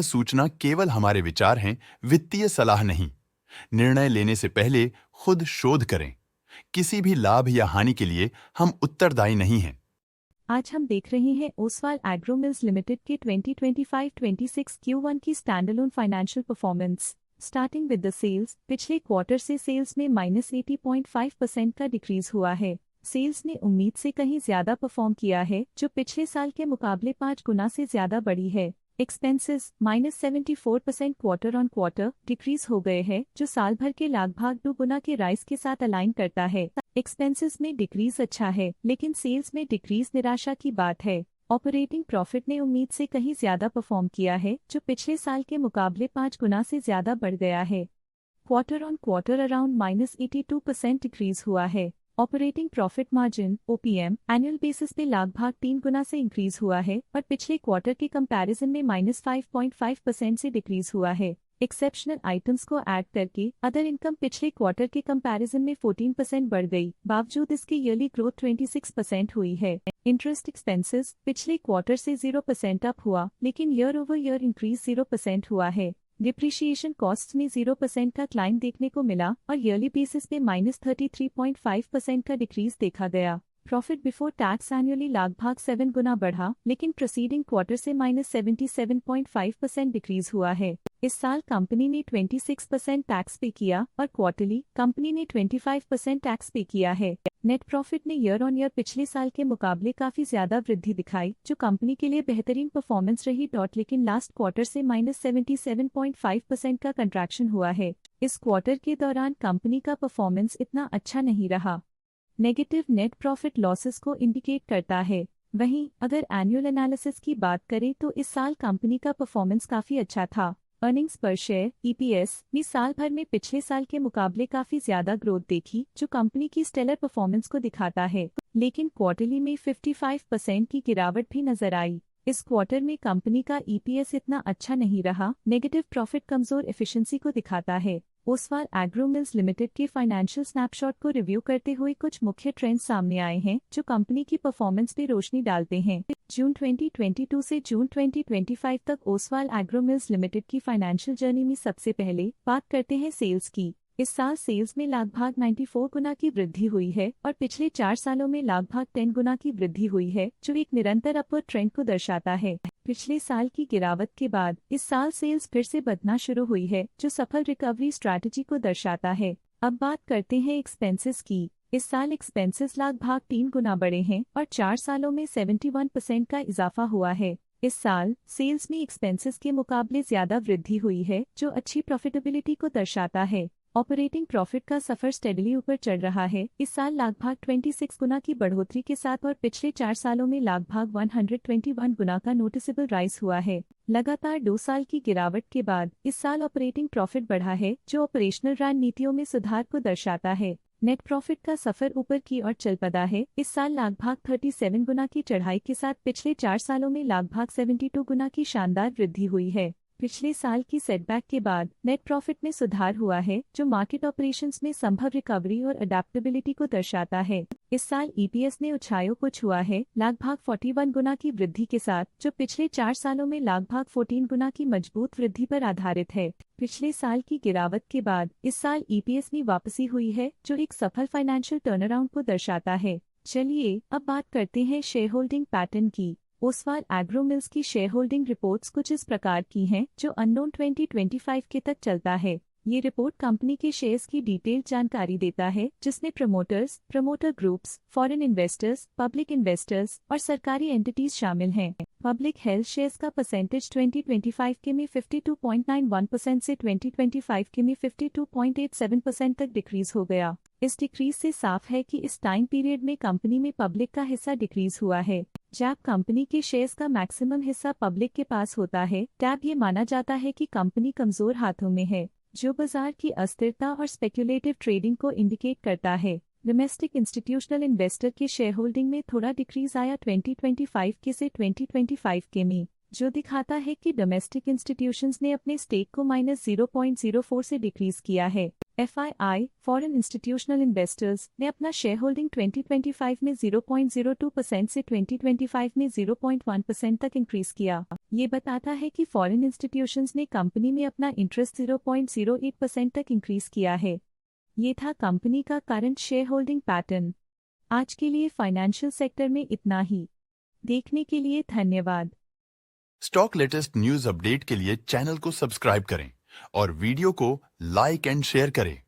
सूचना केवल हमारे विचार हैं, वित्तीय सलाह नहीं। निर्णय लेने से पहले खुद शोध करें। किसी भी लाभ या हानि के लिए हम उत्तरदायी नहीं हैं। आज हम देख रहे हैं ओसवाल एग्रो मिल्स लिमिटेड के 2025-26 Q1 की standalone financial performance. Starting with the sales, पिछले क्वार्टर से सेल्स में -80.5% का डिक्रीज हुआ है। सेल्स ने उम्मीद से कहीं ज्यादा परफॉर्म किया है, जो पिछले साल के मुकाबले 5 गुना से ज्यादा बढ़ी है। Expenses -74% quarter on quarter decrease हो गए हैं, जो साल भर के लगभग 2 गुना के राइज के साथ अलाइन करता है। एक्सपेंसेस में डिक्रीज अच्छा है, लेकिन सेल्स में डिक्रीज निराशा की बात है। ऑपरेटिंग प्रॉफिट ने उम्मीद से कहीं ज्यादा परफॉर्म किया है, जो पिछले साल के मुकाबले 5 गुना से ज्यादा बढ़ गया है। Quarter on quarter around -82% decrease हुआ है। Operating profit margin OPM annual basis पे लगभग 3 गुना से इंक्रीज हुआ है, और पिछले क्वार्टर के कंपैरिजन में -5.5% से डिक्रीज हुआ है। एक्सेप्शनल आइटम्स को ऐड करके अदर इनकम पिछले क्वार्टर के कंपैरिजन में 14% बढ़ गई, बावजूद इसकी ईयरली ग्रोथ 26% हुई है। इंटरेस्ट एक्सपेंसेस पिछले क्वार्टर से 0% अप हुआ, लेकिन ईयर ओवर ईयर इंक्रीज 0% हुआ है। डिप्रिशिएशन कॉस्ट्स में 0% का क्लाइम देखने को मिला, और ईयरली बेसिस पे -33.5% का डिक्रीज देखा गया। प्रॉफिट बिफोर टैक्स एनुअली लगभग 7 गुना बढ़ा, लेकिन प्रोसीडिंग क्वार्टर से -77.5% डिक्रीज हुआ है। इस साल कंपनी ने 26% टैक्स पे किया, और क्वार्टरली कंपनी ने 25% टैक्स पे किया है। नेट प्रॉफिट ने ईयर ऑन ईयर पिछले साल के मुकाबले काफी ज्यादा वृद्धि दिखाई, जो कंपनी के लिए बेहतरीन परफॉर्मेंस रही। लेकिन लास्ट क्वार्टर से -77.5% का कंट्रैक्शन हुआ है। इस क्वार्टर के दौरान कंपनी का परफॉर्मेंस इतना अच्छा नहीं रहा। नेगेटिव नेट प्रॉफिट लॉसेस को इंडिकेट करता है। वहीं अगर एनुअल एनालिसिस की बात करें तो इस साल कंपनी का परफॉर्मेंस काफी अच्छा था। अर्निंग्स पर शेयर EPS में साल भर में पिछले साल के मुकाबले काफी ज्यादा ग्रोथ देखी, जो कंपनी की स्टेलर परफॉर्मेंस को दिखाता है। लेकिन क्वार्टरली में 55% की गिरावट भी नजर आई। इस क्वार्टर में कंपनी का EPS इतना अच्छा नहीं रहा। नेगेटिव प्रॉफिट कमजोर एफिशिएंसी को दिखाता है। ओसवाल एग्रो मिल्स लिमिटेड के फाइनेंशियल स्नैपशॉट को रिव्यू करते हुए कुछ मुख्य ट्रेंड्स सामने आए हैं, जो कंपनी की परफॉर्मेंस पे रोशनी डालते हैं। जून 2022 से जून 2025 तक ओसवाल एग्रो मिल्स लिमिटेड की फाइनेंशियल जर्नी में सबसे पहले बात करते हैं सेल्स की। इस साल सेल्स में लगभग 94 गुना की वृद्धि हुई है, और पिछले 4 सालों में लगभग 10 गुना की वृद्धि हुई है, जो एक निरंतर अपवर्ड ट्रेंड को दर्शाता है। पिछले साल की गिरावट के बाद इस साल सेल्स फिर से बढ़ना शुरू हुई है, जो सफल रिकवरी स्ट्रैटेजी को दर्शाता है। अब बात करते हैं एक्सपेंसेस की। इस साल एक्सपेंसेस लगभग 3 गुना बढ़े हैं, और 4 सालों में 71% का इजाफा हुआ है। इस साल सेल्स में एक्सपेंसेस के मुकाबले ज्यादा वृद्धि हुई है, जो अच्छी प्रॉफिटेबिलिटी को दर्शाता है। ऑपरेटिंग प्रॉफिट का सफर स्टेडली ऊपर चढ़ रहा है। इस साल लगभग 26 गुना की बढ़ोतरी के साथ, और पिछले 4 सालों में लगभग 121 गुना का नोटिसेबल राइज हुआ है। लगातार 2 साल की गिरावट के बाद इस साल ऑपरेटिंग प्रॉफिट बढ़ा है, जो ऑपरेशनल रणनीतियों में सुधार को दर्शाता है। नेट प्रॉफिट का सफर ऊपर की ओर चल पड़ा है। इस साल लगभग 37 गुना की चढ़ाई के साथ पिछले 4 सालों में लगभग 72 गुना की शानदार वृद्धि हुई है। पिछले साल की सेटबैक के बाद नेट प्रॉफिट में सुधार हुआ है, जो मार्केट ऑपरेशंस में संभव रिकवरी और अडेप्टेबिलिटी को दर्शाता है। इस साल EPS ने ऊंचाइयों को छुआ है, लगभग 41 गुना की वृद्धि के साथ, जो पिछले 4 सालों में लगभग 14 गुना की मजबूत वृद्धि पर आधारित है। पिछले साल की गिरावट के बाद इस साल EPS में वापसी हुई है, जो एक सफल फाइनेंशियल टर्नअराउंड को दर्शाता है। चलिए अब बात करते हैं शेयर होल्डिंग पैटर्न की। ओसवाल एग्रो मिल्स की शेयर होल्डिंग रिपोर्ट्स कुछ इस प्रकार की हैं, जो अननोन 2025 के तक चलता है। ये रिपोर्ट कंपनी के शेयर्स की डिटेल्ड जानकारी देता है, जिसमें promoters, promoter groups, foreign investors, public investors और सरकारी एंटिटीज शामिल हैं। पब्लिक हेल्थ शेयर्स का परसेंटेज 2025 के में 52.91% से 2025 के में 52.87% तक डिक्रीज हो गया। इस डिक्रीज से साफ है कि इस टाइम पीरियड में कंपनी में पब्लिक का हिस्सा डिक्रीज हुआ है। जब कंपनी के शेयर्स का मैक्सिमम हिस्सा पब्लिक के पास होता है, तब ये माना जाता है कि कंपनी कमजोर हाथों में है, जो बाजार की अस्थिरता और स्पेक्युलेटिव ट्रेडिंग को इंडिकेट करता है। डोमेस्टिक इंस्टीट्यूशनल इन्वेस्टर के शेयर होल्डिंग में थोड़ा डिक्रीज आया 2025 के से 2025 के में, जो दिखाता है कि डोमेस्टिक इंस्टीट्यूशंस ने अपने स्टेक को -0.04 से डिक्रीज किया है। FII फॉरेन इंस्टीट्यूशनल इन्वेस्टर्स ने अपना शेयर होल्डिंग 2025 में 0.02% से 2025 में 0.1% तक इंक्रीज किया। ये बताता है कि फॉरेन इंस्टीट्यूशंस ने कंपनी में अपना इंटरेस्ट 0.08% तक इंक्रीज किया है। ये था कंपनी का करंट शेयर होल्डिंग पैटर्न। आज के लिए फाइनेंशियल सेक्टर में इतना ही। देखने के लिए धन्यवाद। स्टॉक लेटेस्ट न्यूज अपडेट के लिए चैनल को सब्सक्राइब करें और वीडियो को लाइक एंड शेयर करें।